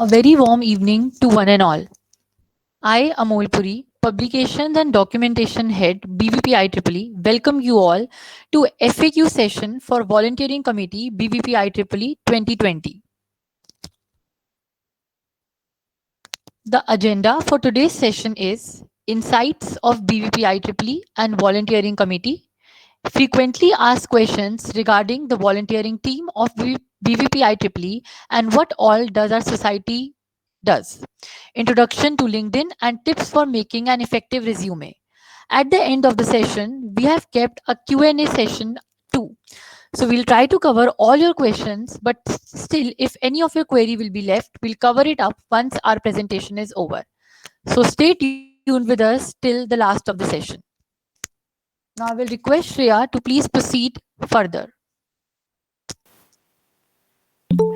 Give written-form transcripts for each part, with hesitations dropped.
A very warm evening to one and all. I, Amol Puri, Publications and Documentation Head, BVP IEEE, welcome you all to FAQ session for Volunteering Committee BVP IEEE 2020. The agenda for today's session is Insights of BVP IEEE and Volunteering Committee, frequently asked questions regarding the volunteering team of BVP IEEE and what all does our society does. Introduction to LinkedIn and tips for making an effective resume. At the end of the session, we have kept a Q&A session too. So we'll try to cover all your questions, but still, if any of your query will be left, we'll cover it up once our presentation is over. So stay tuned with us till the last of the session. Now I will request Shreya to please proceed further.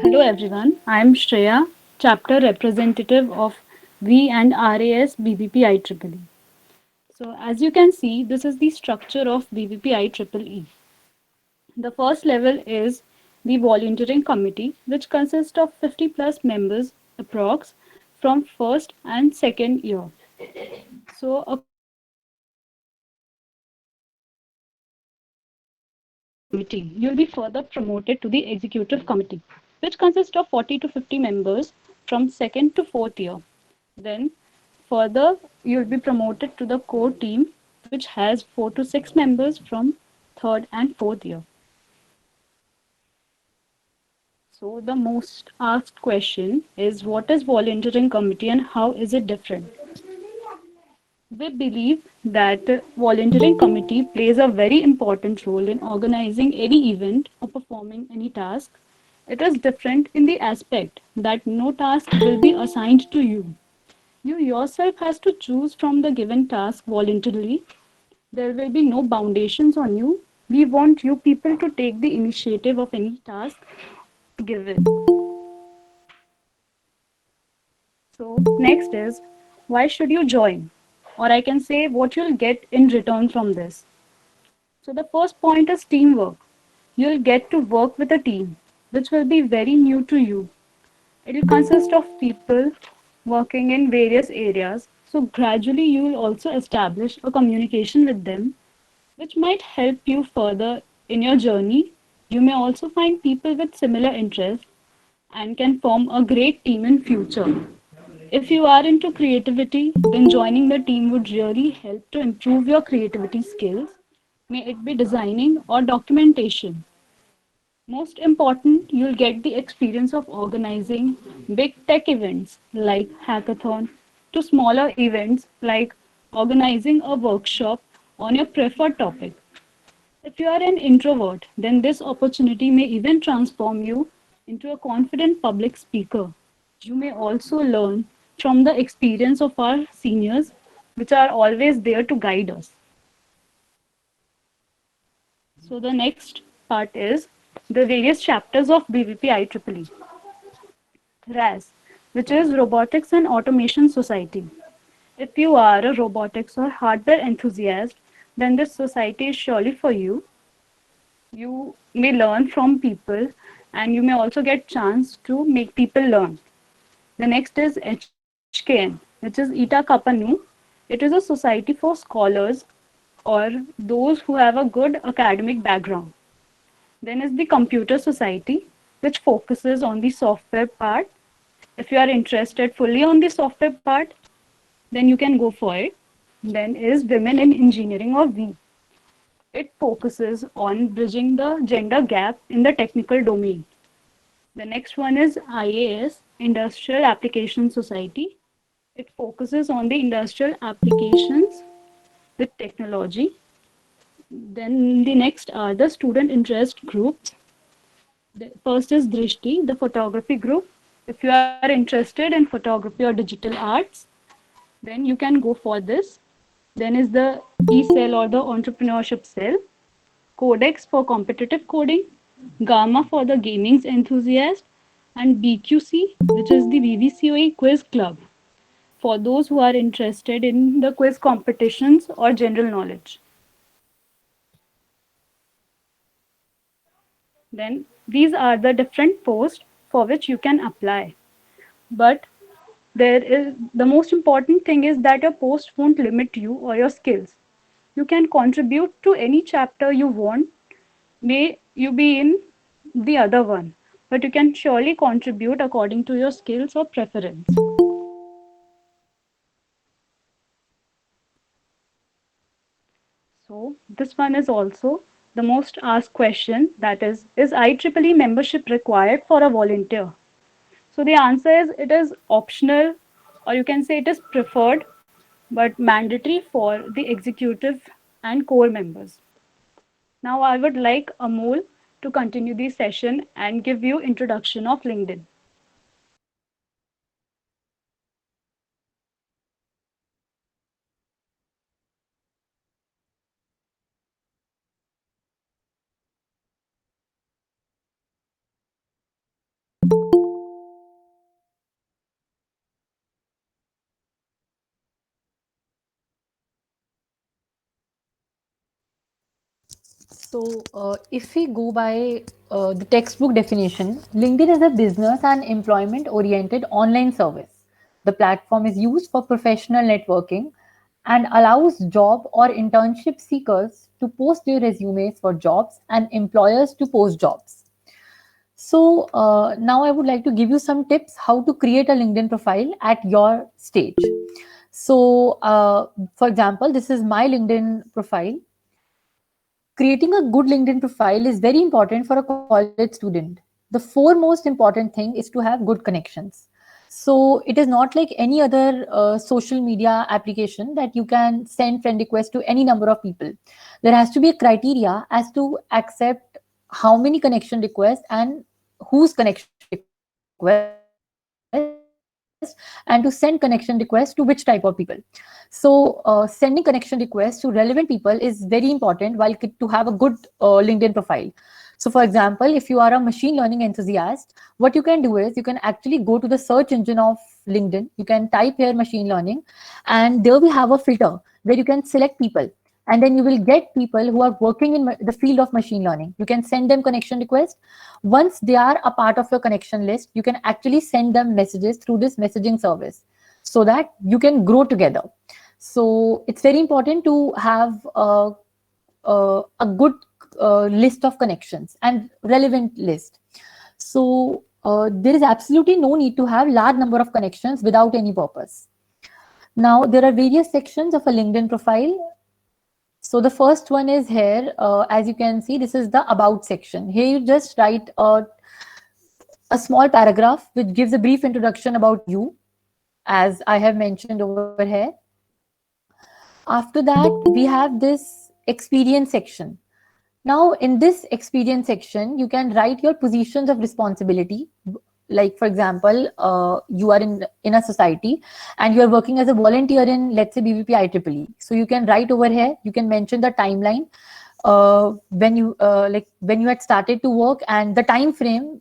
Hello everyone, I am Shreya, chapter representative of V and RAS BVP IEEE. So as you can see, this is the structure of BVP IEEE. The first level is the volunteering committee, which consists of 50 plus members approx from first and second year. So a committee, you'll be further promoted to the executive committee, which consists of 40 to 50 members from second to fourth year. Then further, you'll be promoted to the core team, which has 4 to 6 members from third and fourth year. So the most asked question is, what is volunteering committee and how is it different? We believe that volunteering committee plays a very important role in organizing any event or performing any task. It is different in the aspect that no task will be assigned to you. You yourself has to choose from the given task voluntarily. There will be no foundations on you. We want you people to take the initiative of any task given. So next is, why should you join? Or I can say what you'll get in return from this. So the first point is teamwork. You'll get to work with a team, which will be very new to you. It will consist of people working in various areas. So gradually you will also establish a communication with them, which might help you further in your journey. You may also find people with similar interests and can form a great team in future. If you are into creativity, then joining the team would really help to improve your creativity skills, may it be designing or documentation. Most important, you'll get the experience of organizing big tech events like hackathon to smaller events like organizing a workshop on your preferred topic. If you are an introvert, then this opportunity may even transform you into a confident public speaker. You may also learn from the experience of our seniors, which are always there to guide us. So, the next part is the various chapters of BVP IEEE. RAS, which is Robotics and Automation Society. If you are a robotics or hardware enthusiast, then this society is surely for you. You may learn from people and you may also get chance to make people learn. The next is HKN, which is Ita Kappa Nu. It is a society for scholars or those who have a good academic background. Then is the Computer Society, which focuses on the software part. If you are interested fully on the software part, then you can go for it. Then is Women in Engineering or V. It focuses on bridging the gender gap in the technical domain. The next one is IAS, Industrial Application Society. It focuses on the industrial applications with technology. Then the next are the student interest groups. The first is Drishti, the photography group. If you are interested in photography or digital arts, then you can go for this. Then is the E cell or the entrepreneurship cell, Codex for competitive coding, Gamma for the gaming enthusiast, and BQC, which is the VVCOE quiz club for those who are interested in the quiz competitions or general knowledge. Then these are the different posts for which you can apply. But there is the most important thing is that your post won't limit you or your skills. You can contribute to any chapter you want, may you be in the other one, but you can surely contribute according to your skills or preference. So this one is also the most asked question, that is IEEE membership required for a volunteer? So the answer is it is optional, or you can say it is preferred, but mandatory for the executive and core members. Now I would like Amol to continue the session and give you introduction of LinkedIn. So, if we go by the textbook definition, LinkedIn is a business and employment oriented online service. The platform is used for professional networking and allows job or internship seekers to post their resumes for jobs and employers to post jobs. So, now I would like to give you some tips how to create a LinkedIn profile at your stage. So, for example, this is my LinkedIn profile. Creating a good LinkedIn profile is very important for a college student. The foremost important thing is to have good connections. So it is not like any other social media application that you can send friend request to any number of people. There has to be a criteria as to accept how many connection requests and whose connection request, and to send connection requests to which type of people. So sending connection requests to relevant people is very important while to have a good LinkedIn profile. So for example, if you are a machine learning enthusiast, what you can do is you can actually go to the search engine of LinkedIn. You can type here machine learning, and there we have a filter where you can select people, and then you will get people who are working in the field of machine learning. You can send them connection request. Once they are a part of your connection list, you can actually send them messages through this messaging service so that you can grow together. So it's very important to have a good list of connections and relevant list. So there is absolutely no need to have large number of connections without any purpose. Now there are various sections of a LinkedIn profile. So the first one is here. As you can see, this is the about section. Here you just write a small paragraph which gives a brief introduction about you, as I have mentioned over here. After that, we have this experience section. Now, in this experience section, you can write your positions of responsibility. Like, for example, you are in a society and you are working as a volunteer in, let's say, BVP IEEE. So you can write over here. You can mention the timeline when you had started to work and the time frame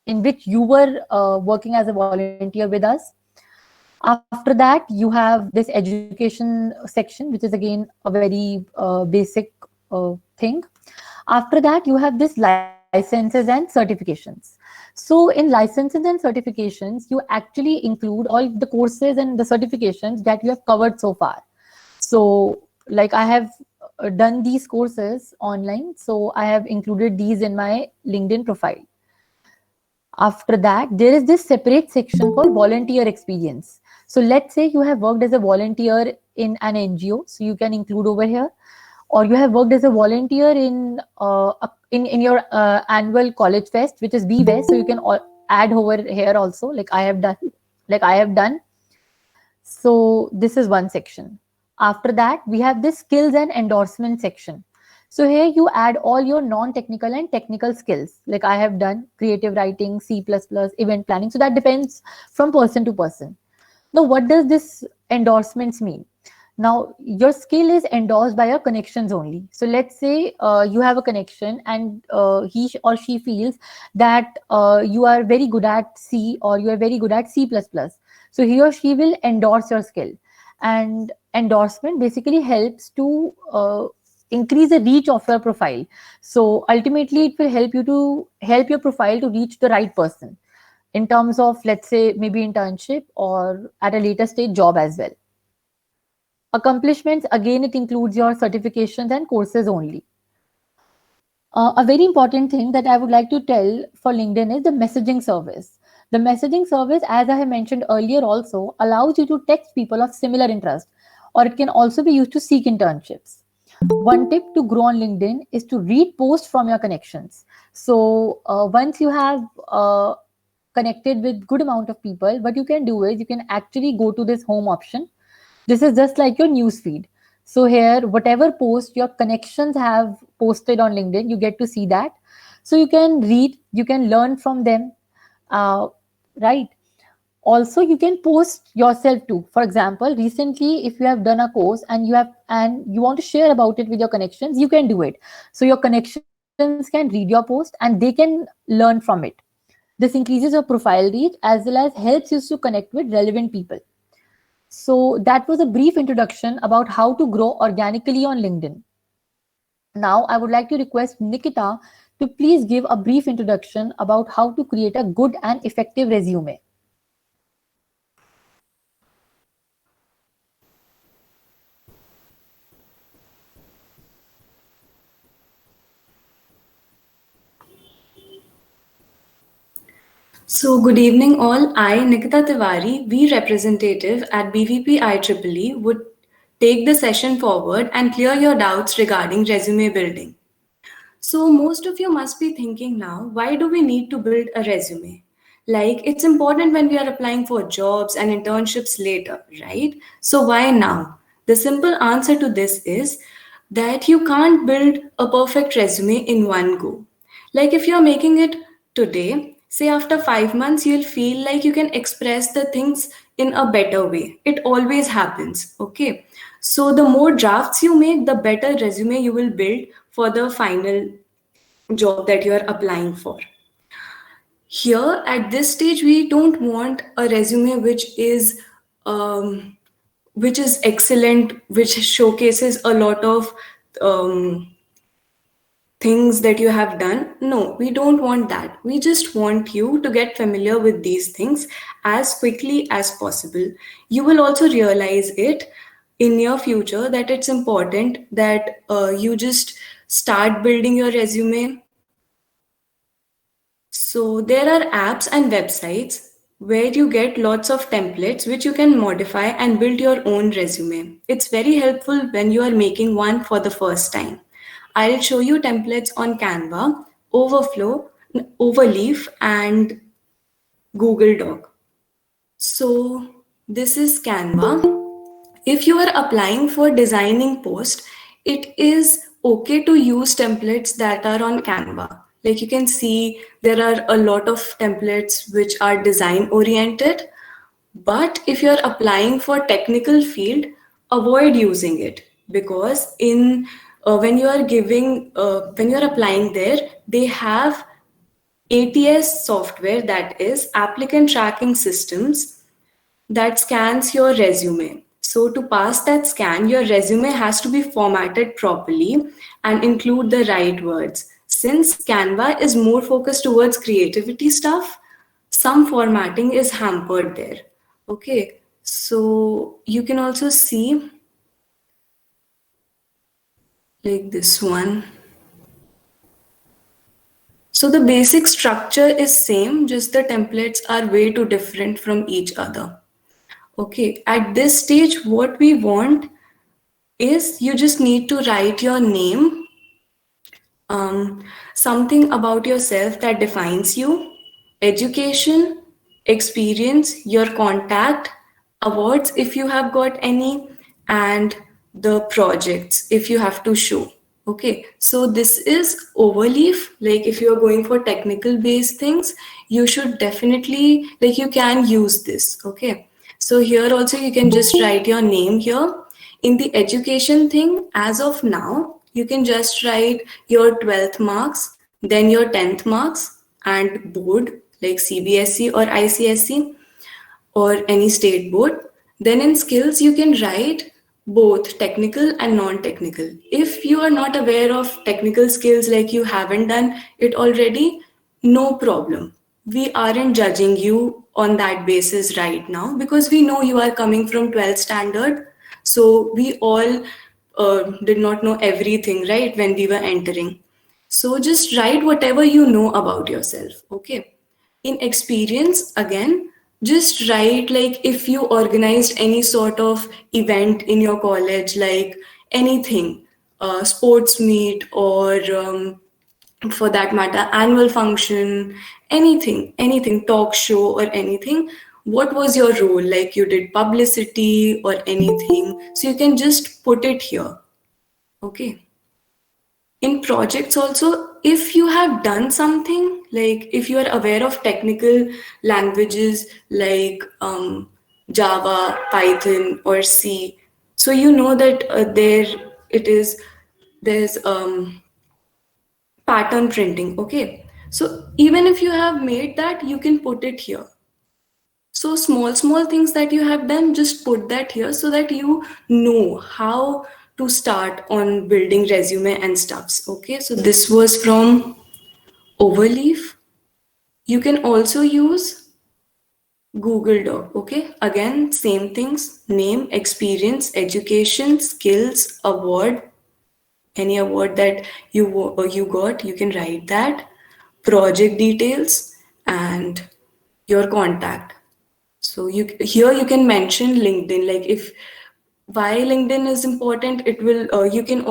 in which you were working as a volunteer with us. After that, you have this education section, which is again a very basic thing. After that, you have this licenses and certifications. So in licenses and certifications, you actually include all the courses and the certifications that you have covered so far. So like I have done these courses online, so I have included these in my LinkedIn profile. After that, there is this separate section for volunteer experience. So let's say you have worked as a volunteer in an NGO, so you can include over here, or you have worked as a volunteer in your annual college fest, which is BWest, so you can add over here also, like I have done. So this is one section. After that, we have this skills and endorsement section. So here you add all your non-technical and technical skills. Like I have done creative writing, C++, event planning. So that depends from person to person. Now, what does this endorsements mean? Now, your skill is endorsed by your connections only. So let's say you have a connection and or she feels that you are very good at C or you are very good at C++. So he or she will endorse your skill. And endorsement basically helps to increase the reach of your profile. So ultimately, it will help you to help your profile to reach the right person. in terms of, let's say, maybe internship or at a later stage job as well. Accomplishments, again, it includes your certifications and courses only. A very important thing that I would like to tell for LinkedIn is the messaging service. The messaging service, as I have mentioned earlier, also allows you to text people of similar interest, or it can also be used to seek internships. One tip to grow on LinkedIn is to read posts from your connections. So once you have connected with good amount of people, what you can do is you can actually go to this home option. This is just like your news feed. So here, whatever post your connections have posted on LinkedIn, you get to see that. So you can read, you can learn from them, uh, right? Also, you can post yourself too. For example, recently, if you have done a course and you want to share about it with your connections, you can do it. So your connections can read your post and they can learn from it. This increases your profile reach as well as helps you to connect with relevant people. So that was a brief introduction about how to grow organically on LinkedIn. Now I would like to request Nikita to please give a brief introduction about how to create a good and effective resume. So, good evening, all. I, Nikita Tiwari, V representative at BVP IEEE, would take the session forward and clear your doubts regarding resume building. So, most of you must be thinking now, why do we need to build a resume? Like, it's important when we are applying for jobs and internships later, right? So, why now? The simple answer to this is that you can't build a perfect resume in one go. Like, if you're making it today, say after 5 months, you'll feel like you can express the things in a better way. It always happens, okay? So, the more drafts you make, the better resume you will build for the final job that you are applying for. Here, at this stage, we don't want a resume um, which is excellent, which showcases a lot of um, things that you have done. No, we don't want that. We just want you to get familiar with these things as quickly as possible. You will also realize it in your future that it's important that you just start building your resume. So there are apps and websites where you get lots of templates which you can modify and build your own resume. It's very helpful when you are making one for the first time. I'll show you templates on Canva, Overflow, Overleaf, and Google Doc. So this is Canva. If you are applying for designing post, it is okay to use templates that are on Canva. Like you can see, there are a lot of templates which are design oriented. But if you're applying for technical field, avoid using it because in when you are giving when you're applying there, they have ATS software, that is applicant tracking systems, that scans your resume. So to pass that scan, your resume has to be formatted properly and include the right words. Since Canva is more focused towards creativity stuff, some formatting is hampered there. Okay, so you can also see like this one. So the basic structure is same, just the templates are way too different from each other. Okay, at this stage, what we want is you just need to write your name, something about yourself that defines you, education, experience, your contact, awards if you have got any, and the projects if you have to show. Okay, so this is Overleaf. Like if you are going for technical based things, you should definitely, like you can use this. Okay, so here also you can just write your name here. In the education thing, as of now, you can just write your 12th marks, then your 10th marks and board like CBSE or ICSE or any state board. Then in skills, you can write both technical and non-technical. If you are not aware of technical skills, like you haven't done it already, no problem. we aren't judging you on that basis right now because we know you are coming from 12th standard. So we all did not know everything, right, when we were entering. So just write whatever you know about yourself, okay? In experience, again, just write like if you organized any sort of event in your college, like anything, sports meet or for that matter, annual function, anything, talk show or anything. What was your role? Like you did publicity or anything. So you can just put it here. Okay. In projects also, if you have done something, like if you are aware of technical languages like Java, Python, or C, so you know that it is there's pattern printing, okay? So even if you have made that, you can put it here. So small things that you have done, just put that here so that you know how to start on building resume and stuffs, okay? So this was from Overleaf. You can also use Google Doc, okay? Again, same things, name, experience, education, skills, award, any award that you got, you can write that, project details, and your contact. So you can mention LinkedIn. Like if why LinkedIn is important, it will you can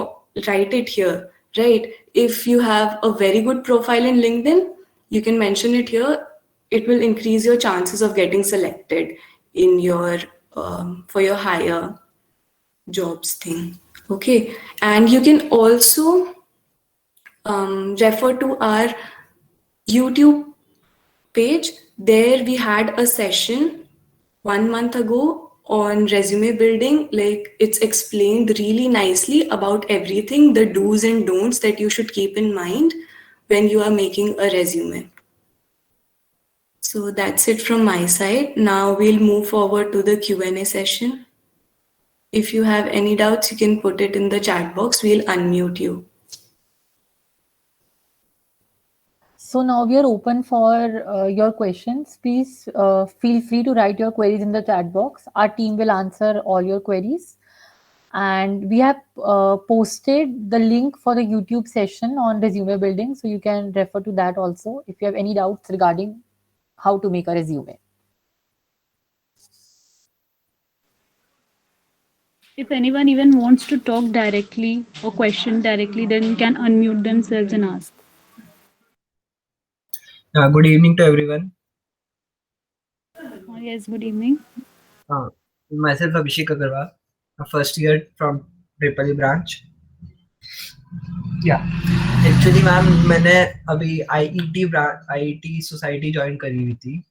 write it here, right? If you have a very good profile in LinkedIn, you can mention it here. It will increase your chances of getting selected in your for your higher jobs thing. Okay, and you can also refer to our YouTube page. There we had a session 1 month ago on resume building. Like it's explained really nicely about everything, the do's and don'ts that you should keep in mind when you are making a resume. So that's it from my side. Now we'll move forward to the Q&A session. If you have any doubts, you can put it in the chat box. We'll unmute you. So now we are open for your questions. Please feel free to write your queries in the chat box. Our team will answer all your queries. And we have posted the link for the YouTube session on resume building. So you can refer to that also if you have any doubts regarding how to make a resume. If anyone even wants to talk directly or question directly, then can unmute themselves and ask. Good evening to everyone. Yes, good evening. Myself Abhishek Agarwal, a first year from Tripoli branch. Actually ma'am मैंने अभी IET society join करी हुई थी,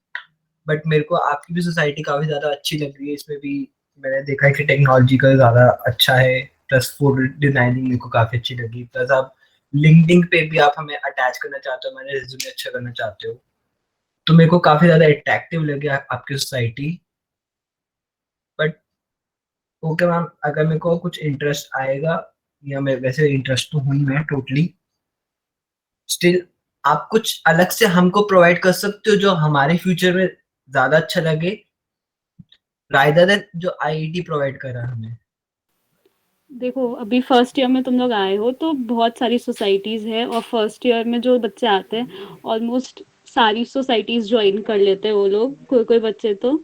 but मेरे को आपकी भी society काफ़ी ज़्यादा अच्छी लग रही है. इसमें भी मैंने देखा है कि टेक्नोलॉजी का ज़्यादा अच्छा है, प्लस फोटो डिजाइनिंग मेरे को काफ़ी अच्छी लगी, प्लस आप लिंक्डइन पे भी आप हमें अटैच करना चाहते हो, मैंने रिज्यूमे अच्छा करना चाहते हो, तो मेरे को काफ़ी ज़्यादा अट्रैक्टिव लगे आपकी सोसाइटी. बट ओके मैम, अगर मेरे को कुछ इंटरेस्ट आएगा, या मैं वैसे इंटरेस्ट तो हूँ मैं टोटली, स्टिल आप कुछ अलग से हमको प्रोवाइड कर सकते हो जो हमारे फ्यूचर में ज्यादा अच्छा लगे, रादर देन जो आईआईटी प्रोवाइड कर रहा है हमें. देखो अभी फर्स्ट ईयर में तुम लोग आए हो तो बहुत सारी सोसाइटीज़ है, और फर्स्ट ईयर में जो बच्चे आते हैं ऑलमोस्ट सारी सोसाइटीज़ ज्वाइन कर लेते हैं वो लोग, कोई बच्चे तो.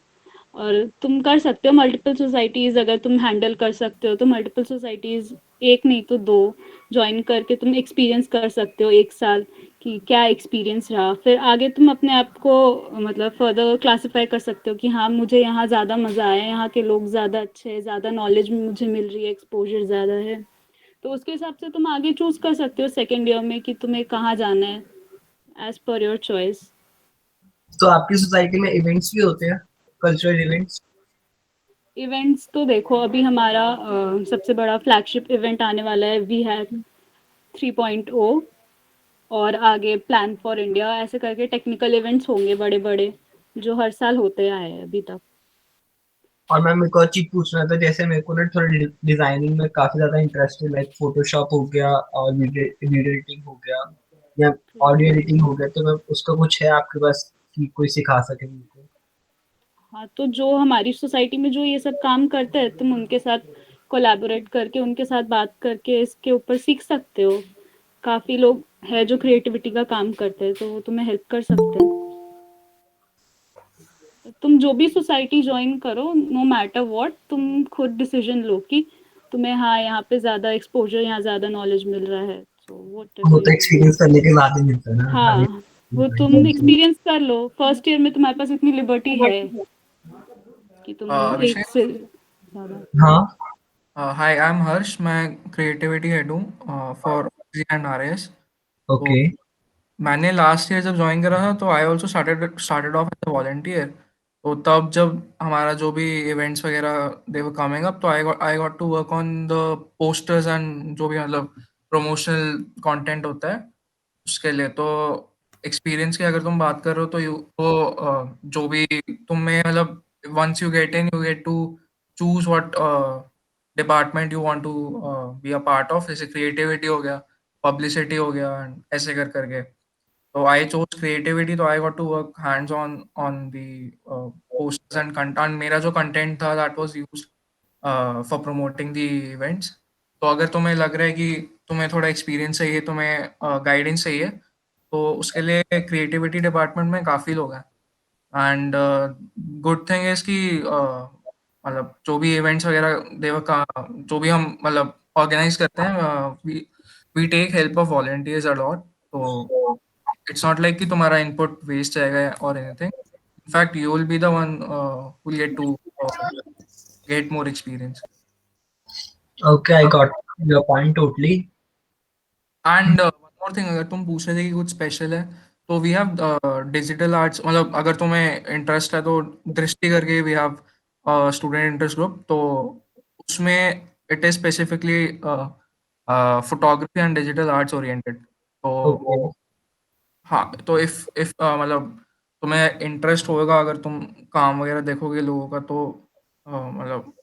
और तुम कर सकते हो मल्टीपल सोसाइटीज़, अगर तुम हैंडल कर सकते हो तो मल्टीपल सोसाइटीज़, एक नहीं तो 2 ज्वाइन करके तुम एक्सपीरियंस कर सकते हो 1 साल कि क्या एक्सपीरियंस रहा. फिर आगे तुम अपने आप को मतलब फर्दर क्लासिफाई कर सकते हो कि हाँ मुझे यहाँ ज़्यादा मज़ा आया, यहाँ के लोग ज़्यादा अच्छे हैं, ज़्यादा नॉलेज मुझे मिल रही है, एक्सपोजर ज़्यादा है. तो उसके हिसाब से तुम आगे चूज़ कर सकते हो सेकेंड ईयर में कि तुम्हें कहाँ जाना है, एज पर योर चॉइस. तो आपकी सोसाइटी में इवेंट्स भी होते हैं, कल्चरल इवेंट्स? इवेंट्स तो देखो अभी हमारा सबसे बड़ा फ्लैगशिप इवेंट आने वाला है वी हैव 3.0, और आगे प्लान फॉर इंडिया, ऐसे करके टेक्निकल इवेंट्स होंगे बड़े बड़े जो हर साल होते आए हैं अभी तक. और मैम मेरे को और चीज पूछना था, जैसे मेरे को ना थोड़ा डिजाइनिंग में काफी ज्यादा इंटरेस्ट है, लाइक फोटोशॉप हो गया और वीडियो एडिटिंग हो गया या ऑडियो एडिटिंग हो गया, तो मैं उसका कुछ है आपके पास कि कोई सिखा सके उनको? हाँ, तो जो हमारी सोसाइटी में जो ये सब काम करते हैं, तुम उनके साथ कोलैबोरेट करके, उनके साथ बात करके इसके ऊपर सीख सकते हो। काफी लोग हैं जो क्रिएटिविटी का काम करते हैं, तो वो तुम्हें हेल्प कर सकते हैं। तुम जो भी सोसाइटी ज्वाइन करो, नो मैटर व्हाट, तुम खुद डिसीजन लो कि तुम्हें हाँ यहाँ पे ज्यादा एक्सपोजर, यहाँ ज्यादा नॉलेज मिल रहा है, तो वो व्हाटएवर तो यू वांट। एक्सपीरियंस करने के बाद ही मिलता है ना, अभी हाँ, वो तुम एक्सपीरियंस कर लो। फर्स्ट ईयर में तुम्हारे पास इतनी लिबर्टी है कि तुम एक अभिषेक, से ज्यादा। हाँ। Hi, I am Harsh. मैं क्रिएटिविटी हेड हूँ फॉर एंड आरएस। तो ओके। मैंने लास्ट ईयर जब ज्वाइन करा था, तो I also started off as a volunteer. तो तब जब हमारा जो भी इवेंट्स वगैरह दे वर कमिंग अप, तो I got to work on the posters and जो भी मतलब प्रमोशनल कंटेंट होता है उसके लिए। तो एक्सपीरियंस की अगर तुम बात कर रहे हो, तो जो भी तुम्हें मतलब once you get in, you get to choose what department you want to be a part of. जैसे क्रिएटिविटी हो गया, पब्लिसिटी हो गया, and ऐसे कर करके। तो आई चोज क्रिएटिविटी, तो I got to work hands on on the posters and content. मेरा जो कंटेंट था that was used for promoting the events. तो अगर तुम्हें लग रहा है कि तुम्हें थोड़ा एक्सपीरियंस चाहिए, तुम्हें गाइडेंस चाहिए, तो उसके लिए क्रिएटिविटी डिपार्टमेंट में काफ़ी लोग हैं। एंड गुड थिंग इज़ कि मतलब जो भी इवेंट्स वगैरह देव का जो भी हम मतलब ऑर्गेनाइज करते हैं, we take help of volunteers a lot. तो इट्स नॉट लाइक कि तुम्हारा इनपुट वेस्ट जाएगा और anything. In fact you will be the one will get to get more experience. Okay, I got your point totally. And one more thing, अगर तुम पूछ रहे थे कि कुछ स्पेशल है, तो वी हैव डिजिटल आर्ट्स। मतलब अगर तुम्हें इंटरेस्ट है तो दृष्टि करके we have student interest group. तो उसमें it is specifically photography and digital arts oriented. तो ओके। हाँ, तो इफ मतलब तुम्हें इंटरेस्ट होगा, अगर तुम काम वगैरह देखोगे लोगों का, तो मतलब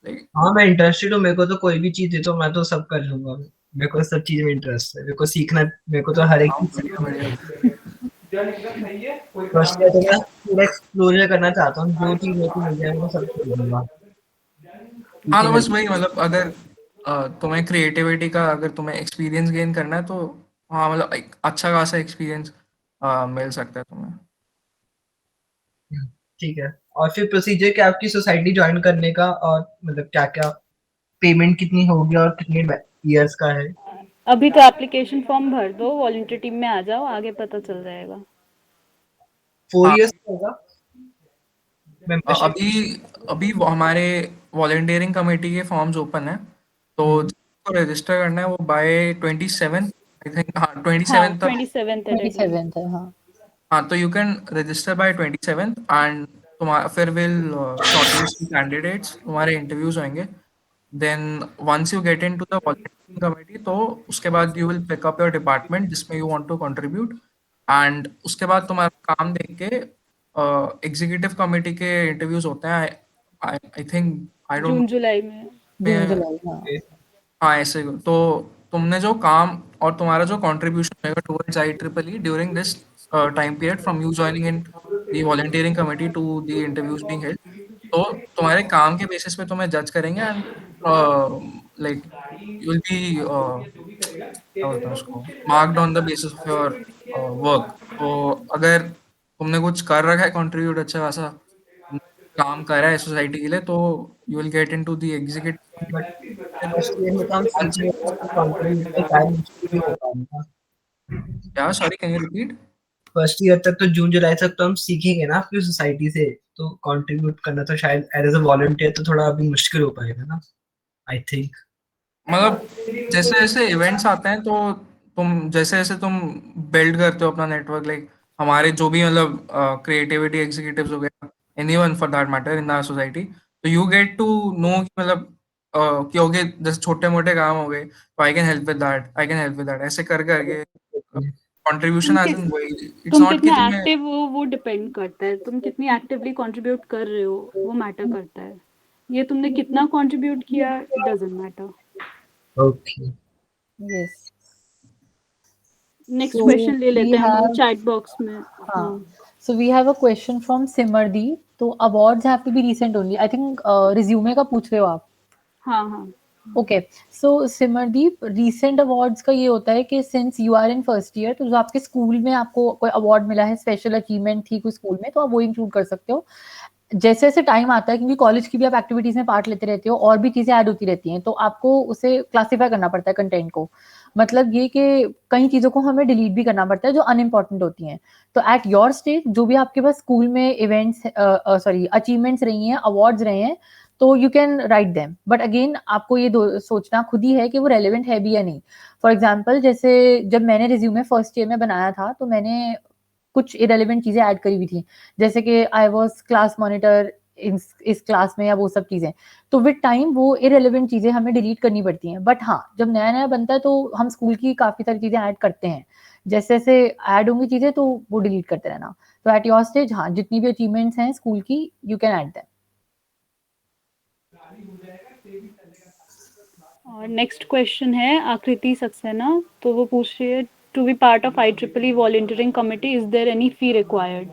like, हाँ, मैं इंटरेस्टेड हूँ। मेरे को तो कोई भी चीज दे तो मैं तो सब कर लूंगा। मेरे को सब चीज में इंटरेस्ट है। मेरे को सीखना, मेरे को तो हर एक चीज बढ़िया सीखना बढ़िया। है। फर्स्ट ईयर तो मैं पूरा एक्सप्लोजर करना चाहता हूँ। जो चीज मेरे को मिल जाए मैं सब कर लूंगा, हाँ, क्योंकि तो मेरे बस वही मतलब अगर तुम्हें क्रिएटिविटी का अगर तुम्हें एक्सपीरियंस गेन करना है, तो हाँ मतलब एक अच्छा खासा एक्सपीरियंस मिल सकता है तुम्हें। ठीक है। और फिर प्रोसीजर क्या आपकी सोसाइटी ज्वाइन करने का, और मतलब क्या क्या पेमेंट कितनी होगी और कितने इयर्स का है? अभी तो एप्लीकेशन फॉर्म भर दो, वॉलंटियर टीम में आ जाओ, आगे पता चल जाएगा। 4 हाँ, इयर्स का होगा मेंबरशिप? अभी अभी हमारे वॉलंटियरिंग कमेटी के फॉर्म्स ओपन है। तो जिसको रजिस्टर करना है वो बाय 27, आई थिंक, हाँ, हाँ, 27 तक। 27th है डेडलाइन। 27th है, हाँ। हाँ, तो you can register by 27 and तुम्हारा फिर विल शॉर्टलिस्ट कैंडिडेट्स, तुम्हारे इंटरव्यूज होंगे। Then once you get into the volunteering committee, तो उसके बाद you will pick up your department जिसमें you want to contribute. And उसके बाद तुम्हारा काम देख के एग्जीक्यूटिव कमेटी के इंटरव्यूज होते हैं। आई थिंक, आई डोंट जून जुलाई में। जून नो। जुलाई, हाँ। हाँ, ऐसे तो तुमने जो काम और तुम्हारा जो कंट्रीब्यूशन रहेगा towards IEEE during this time period, from you joining in the volunteering committee to the interviews being held, तो तुम्हारे काम के बेसिस पे तुम्हें जज करेंगे। And like you will be क्या बोलते हैं उसको, marked on the basis of your work. तो अगर तुमने कुछ कर रखा है कंट्रीब्यूट अच्छा खासा, काम करा है सोसाइटी के लिए, तो you will get into the executive. But first year में तो हम सीखने का कंट्रीब्यूट तो शायद मुश्किल ही होता है ना। क्या, sorry, can you repeat? First year तक तो जून जुलाई तक तो हम सीखेंगे ना अपनी सोसाइटी से, तो कंट्रीब्यूट करना तो शायद एज अ वॉलंटियर तो थोड़ा अभी मुश्किल हो पाएगा ना, आई थिंक। मतलब जैसे जैसे इवेंट्स आते हैं, तो तुम जैसे जैसे तुम बिल्ड करते हो अपना नेटवर्क, लाइक हमारे जो भी मतलब क्रिएटिविटी एग्जीक्यूटिव्स हो गया, anyone for that matter in our society, तो यू गेट टू नो कि मतलब क्योंकि जैसे छोटे मोटे काम हो गए, तो I can help with that, I can help with that, ऐसे कर करके कंट्रीब्यूशन तुम एज किस इन वही। इट्स तुम नॉट कि कितने तुम्हें। एक्टिव हो वो डिपेंड करता है। तुम कितनी एक्टिवली कंट्रीब्यूट कर रहे हो वो मैटर करता है। ये तुमने कितना कंट्रीब्यूट किया, doesn't matter. Okay. Yes. Next So question ले we लेते हैं हम लोग have, चैट बॉक्स में। हाँ, हाँ, So we have a question from Simardeep. तो awards have to be recent only. I think resume का पूछ रहे हो आप. हाँ हाँ. Okay, so Simardeep, recent awards का ये होता है कि since you are in first year, तो जो आपके स्कूल में आपको कोई अवार्ड मिला है, स्पेशल अचीवमेंट थी कोई स्कूल में, तो आप वो इंक्लूड कर सकते हो. जैसे जैसे टाइम आता है, क्योंकि कॉलेज की भी आप एक्टिविटीज में पार्ट लेते रहते हो और भी चीजें ऐड होती रहती हैं, तो आपको उसे क्लासिफाई करना पड़ता है कंटेंट को. मतलब ये कि कई चीजों को हमें डिलीट भी करना पड़ता है जो अनइम्पॉर्टेंट होती हैं. तो एट योर स्टेज जो भी आपके पास स्कूल में इवेंट्स, सॉरी अचीवमेंट्स रही हैं, अवार्ड्स रहे हैं, तो you can write them. But again आपको ये सोचना खुद ही है कि वो रेलिवेंट है भी या नहीं. फॉर एग्जाम्पल, जैसे जब मैंने रिज्यूमे फर्स्ट ईयर में बनाया था, तो मैंने कुछ इरेलीवेंट चीजें ऐड करी हुई थी, जैसे कि आई वाज क्लास मॉनिटर इस क्लास में, या वो सब चीजें. तो विद टाइम वो इरेलीवेंट चीजें हमें डिलीट करनी पड़ती हैं. बट हाँ, जब नया नया बनता है तो हम स्कूल की काफी सारी चीजें ऐड करते हैं. जैसे जैसे ऐड होंगी चीजें तो वो डिलीट करते रहना. तो एट योर स्टेज, हाँ, जितनी भी अचीवमेंट्स हैं स्कूल की, यू कैन ऐड देम. और नेक्स्ट क्वेश्चन है आकृति सक्सेना. तो वो पूछ रही है, to be part of IEEE volunteering committee is there any fee required.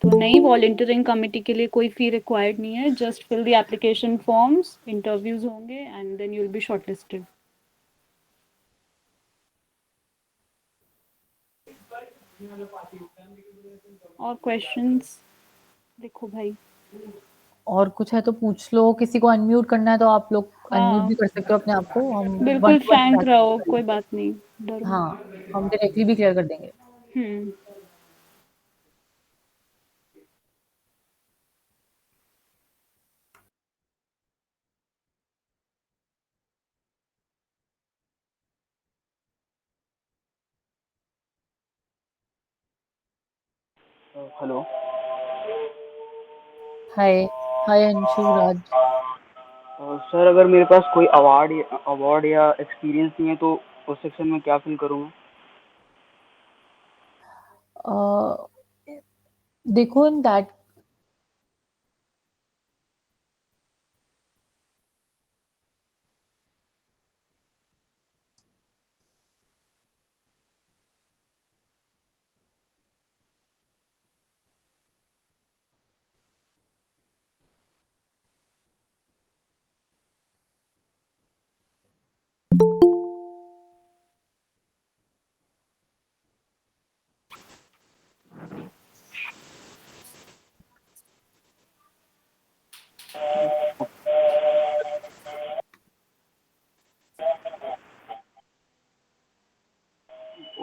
तो नहीं, वॉलंटियरिंग कमिटी के लिए कोई फी रिक्वायर्ड नहीं है. Just fill the application forms, interviews होंगे and then you will be shortlisted. और क्वेश्चंस देखो भाई. और कुछ है तो पूछ लो. किसी को अनम्यूट करना है तो आप लोग अनम्यूट हाँ, भी कर सकते हो अपने आप को. हम बिल्कुल 1 to 1 फ्रैंक chat रहो, करेंगे. कोई बात नहीं, डरो. हाँ, हम डायरेक्टली भी क्लियर कर देंगे. हम्म. हेलो. हाय. हाय अंशु, राज. सर, अगर मेरे पास कोई अवार्ड या एक्सपीरियंस नहीं है तो उस सेक्शन में क्या फिल करूँ मैं? देखो, in that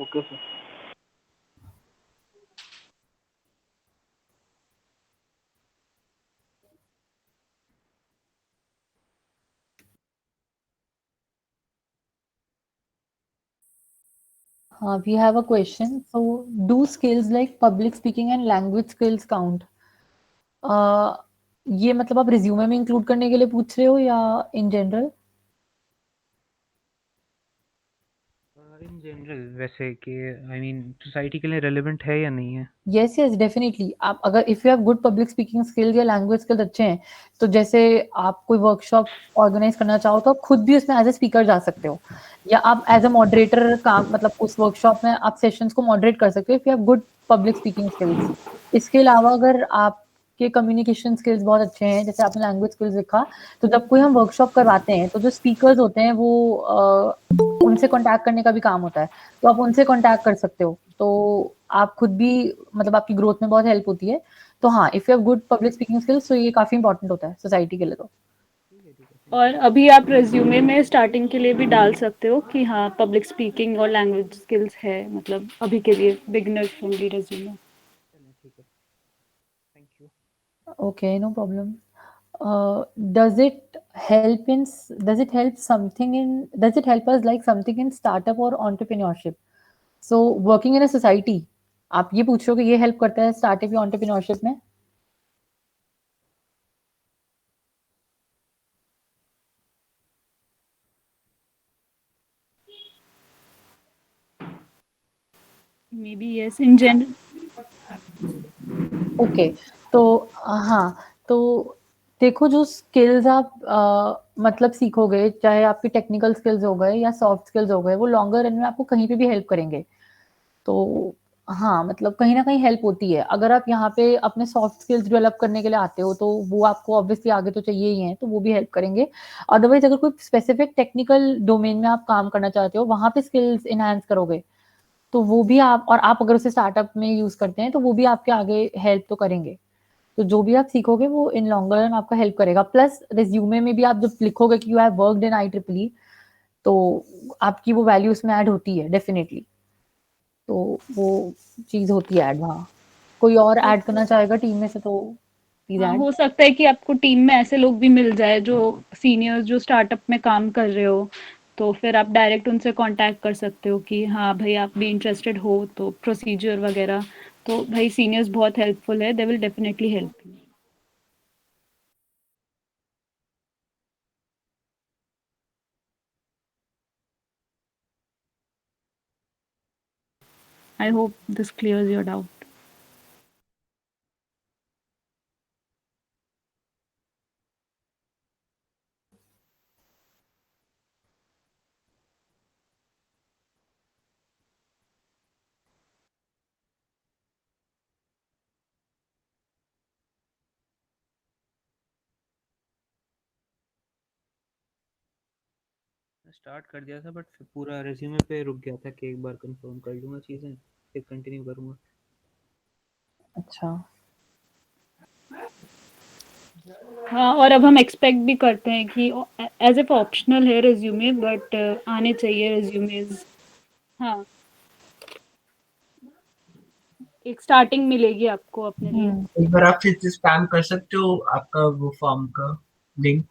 okay sir. we have a question. So, do skills like public speaking and language skills count? ये मतलब आप रिज्यूमे में इंक्लूड करने के लिए पूछ रहे हो या इन जनरल? इन जनरल वैसे कि आई मीन सोसाइटी के लिए रेलेवेंट है या नहीं है? Yes yes, definitely. आप अगर if you have good public speaking skills या लैंग्वेज स्किल्स अच्छे हैं, तो जैसे आप कोई वर्कशॉप ऑर्गेनाइज करना चाहो तो आप खुद भी उसमें एज ए स्पीकर जा सकते हो, या आप एज अ मॉडरेटर काम, मतलब उस वर्कशॉप में आप सेशंस को मॉडरेट कर सकते हो if you have good public speaking skills. इसके अलावा अगर आपके कम्युनिकेशन स्किल्स बहुत अच्छे हैं, जैसे आपने लैंग्वेज स्किल्स लिखा, तो जब कोई हम वर्कशॉप करवाते हैं तो जो स्पीकर्स होते हैं वो उनसे कॉन्टैक्ट करने का भी काम होता है, तो आप उनसे कॉन्टैक्ट कर सकते हो. तो आप खुद भी, मतलब आपकी ग्रोथ में बहुत हेल्प होती है. तो हाँ, if you have good public speaking skills तो ये काफी इंपॉर्टेंट होता है सोसाइटी के लिए. तो और अभी आप रिज्यूमे में स्टार्टिंग के लिए भी डाल सकते हो कि हाँ, पब्लिक स्पीकिंग और लैंग्वेज स्किल्स है, मतलब अभी के लिए बिगिनर फ्रेंडली रिज्यूमे. ठीक है, thank you. Okay, no problem. does it does it help something in does it help us like something in startup or entrepreneurship? So working in a society, आप ये पूछ रहे हो कि ये हेल्प करता है स्टार्टअप या entrepreneurship में? May be yes, in general. Okay, तो हाँ, तो देखो, जो स्किल्स आप मतलब सीखोगे, चाहे आपकी टेक्निकल स्किल्स हो गए या सॉफ्ट स्किल्स हो गए, वो लॉन्गर रन में आपको कहीं पे भी हेल्प करेंगे. तो हाँ, मतलब कहीं न कहीं हेल्प होती है। अगर आप यहाँ पे अपने सॉफ्ट स्किल्स डेवलप करने के लिए आते हो, तो वो आपको ऑब्वियसली आगे तो चाहिए ही हैं, तो वो भी हेल्प करेंगे। अदरवाइज़ अगर कोई स्पेसिफिक टेक्निकल डोमेन में आप काम करना चाहते हो, वहाँ पे स्किल्स एनहांस करोगे, तो वो भी आप और आप अगर उसे स्टार्टअप में यूज़ करते हैं, तो वो भी आपके आगे हेल्प तो करेंगे। तो जो भी आप सीखोगे वो इन लॉन्ग रन आपका हेल्प करेगा। प्लस रिज़्यूमे में भी आप जब लिखोगे कि you have worked in IEEE, तो आपकी वो वैल्यू उसमें ऐड होती है डेफ़िनिटली। तो वो चीज़ होती है ऐड वहाँ। कोई और ऐड करना चाहेगा टीम में से तो प्लीज़ हाँ, ऐड। हो सकता है कि आपको टीम में ऐसे लोग भी मिल जाए जो सीनियर्स जो स्टार्टअप में काम कर रहे हो, तो फिर आप डायरेक्ट उनसे कांटेक्ट कर सकते हो कि हाँ भाई आप भी इंटरेस्टेड हो तो प्रोसीजर वगैरह। तो भाई सीनियर्स बहुत हेल्पफुल है, they will definitely help you. I hope this clears your doubt. Start कर दिया था बट फिर पूरा रिज्यूमे पे रुक गया था कि एक बार कंफर्म कर लूँगा चीज़ें, फिर कंटिन्यू करूँगा। अच्छा। हाँ, और अब हम एक्सपेक्ट भी करते हैं कि एज़ इफ ऑप्शनल है रिज्यूमे, बट आने चाहिए रिज्यूमेज़। हाँ, एक स्टार्टिंग मिलेगी आपको अपने लिए। हुँ। एक बार आप फिर से स्पैम कर सकते हो आपका वो फॉर्म का लिंक।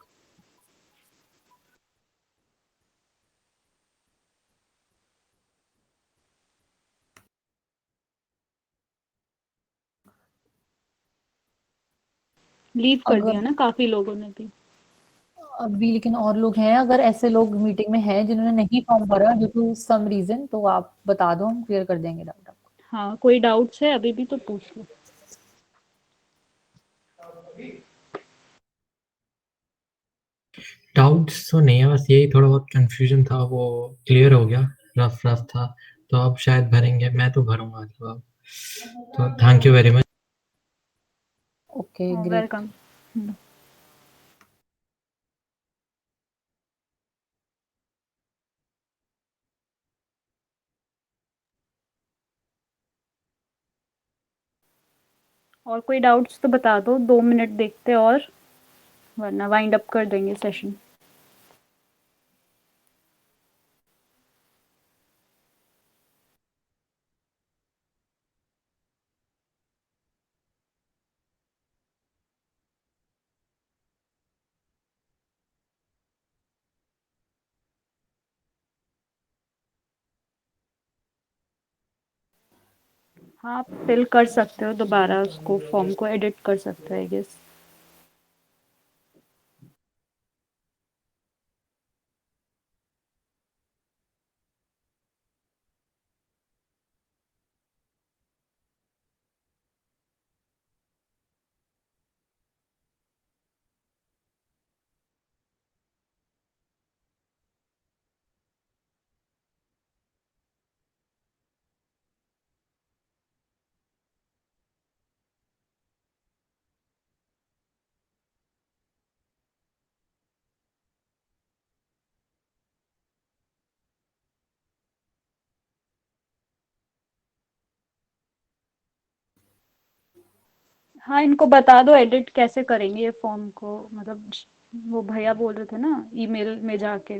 लीव कर अगर दिया ना काफ़ी लोगों ने भी। अभी लेकिन और लोग हैं, अगर ऐसे लोग मीटिंग में हैं जिन्होंने नहीं फॉर्म भरा ड्यू टू सम रीज़न, तो आप बता दो, हम क्लियर कर देंगे डाउट आपको। हाँ, कोई डाउट्स है अभी भी तो पूछ लो। डाउट्स तो नहीं है, बस यही थोड़ा बहुत कंफ्यूजन था, वो क्लियर हो गया। रफ रफ था, तो अब शायद भरेंगे, मैं तो भरूंगा तो अब। तो thank you very much. Okay, great. Welcome. और कोई डाउट्स तो बता दो, 2 मिनट देखते हैं और वरना वाइंड अप कर देंगे सेशन। हाँ, आप फिल कर सकते हो दोबारा, उसको फॉर्म को एडिट कर सकते हो आई गेस। हाँ, इनको बता दो एडिट कैसे करेंगे ये फॉर्म को, मतलब वो भैया बोल रहे थे ना ईमेल में जाके।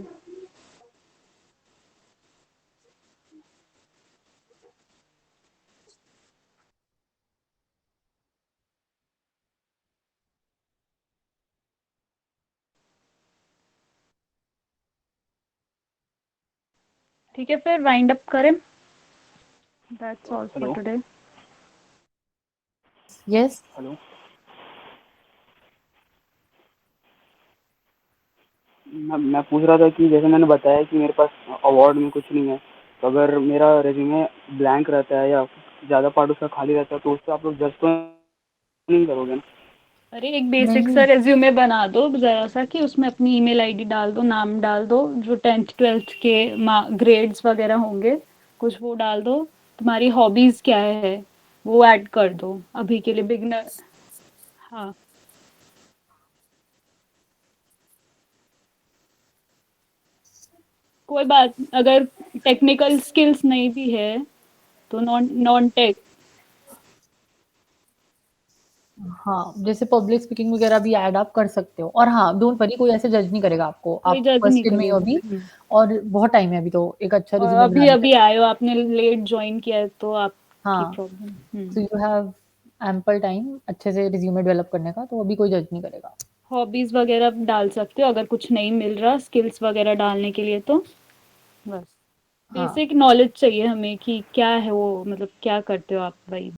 ठीक है, फिर वाइंड अप करें। That's all for hello today. Yes. Hello मैं पूछ रहा था कि जैसे मैंने बताया कि मेरे पास अवार्ड में कुछ नहीं है, तो अगर मेरा रेज्यूमे ब्लैंक रहता है या ज़्यादा पार्ट उसका खाली रहता है तो उससे आप लोग जज तो नहीं करोगे ना? अरे एक बेसिक सा नहीं, रेज्यूमे बना दो जरा सा, कि उसमें अपनी ईमेल आईडी डाल दो, नाम डाल दो, जो 10th 12th के ग्रेड्स वगैरह होंगे कुछ वो डाल दो, तुम्हारी हॉबीज क्या है वो ऐड कर दो अभी के लिए बिगनर। हाँ कोई बात, अगर टेक्निकल स्किल्स नहीं भी है तो नॉन नॉन टेक। हाँ, जैसे पब्लिक स्पीकिंग वगैरह भी ऐड आप कर सकते हो। और हाँ, डोंट वरी, कोई ऐसे जज नहीं करेगा आपको। कोई आप जज नहीं फर्स्ट ईयर में ही हो करेगा। अभी, और बहुत टाइम है अभी, तो एक अच्छा और रिज्यूमे अभी बनाने अभी का। आए हो, आपने लेट ज्वाइन किया है तो आपकी हाँ, problem. So you have ample time अच्छे से रिज्यूमे डेवलप करने का, तो अभी कोई जज नहीं करेगा। हॉबीज वगैरह डाल सकते हो अगर कुछ नहीं मिल रहा स्किल्स वगैरह डालने के लिए, तो बस हाँ। बेसिक नॉलेज चाहिए हमें कि क्या है वो, मतलब क्या करते हो आप भाई।